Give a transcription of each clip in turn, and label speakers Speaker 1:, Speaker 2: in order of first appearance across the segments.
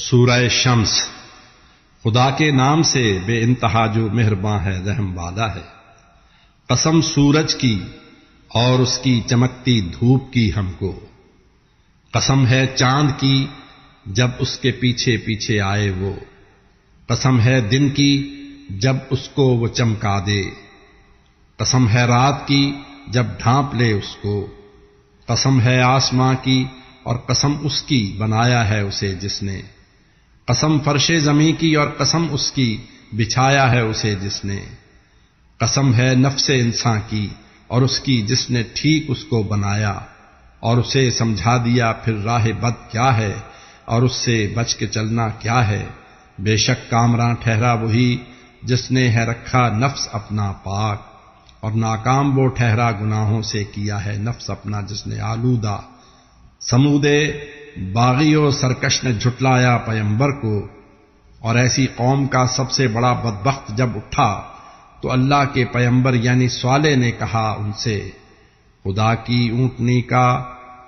Speaker 1: سورہ شمس۔ خدا کے نام سے بے انتہا جو مہرباں ہے رحم والا ہے۔ قسم سورج کی اور اس کی چمکتی دھوپ کی ہم کو، قسم ہے چاند کی جب اس کے پیچھے پیچھے آئے وہ، قسم ہے دن کی جب اس کو وہ چمکا دے، قسم ہے رات کی جب ڈھانپ لے اس کو، قسم ہے آسماں کی اور قسم اس کی بنایا ہے اسے جس نے، قسم فرش زمیں کی اور قسم اس کی بچھایا ہے اسے جس نے، قسم ہے نفس انسان کی اور اس کی جس نے ٹھیک اس کو بنایا اور اسے سمجھا دیا پھر راہ بد کیا ہے اور اس سے بچ کے چلنا کیا ہے۔ بے شک کامراں ٹھہرا وہی جس نے ہے رکھا نفس اپنا پاک، اور ناکام وہ ٹھہرا گناہوں سے کیا ہے نفس اپنا جس نے آلودہ۔ سمود باغی و سرکش نے جھٹلایا پیمبر کو، اور ایسی قوم کا سب سے بڑا بدبخت جب اٹھا تو اللہ کے پیمبر یعنی صالح نے کہا ان سے، خدا کی اونٹنی کا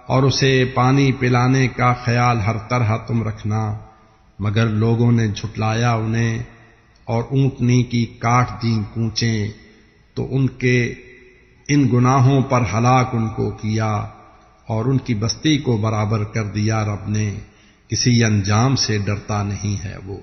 Speaker 1: اور اسے پانی پلانے کا خیال ہر طرح تم رکھنا، مگر لوگوں نے جھٹلایا انہیں اور اونٹنی کی کاٹ دیں کونچیں، تو ان کے ان گناہوں پر ہلاک ان کو کیا اور ان کی بستی کو برابر کر دیا۔ رب نے کسی انجام سے ڈرتا نہیں ہے وہ۔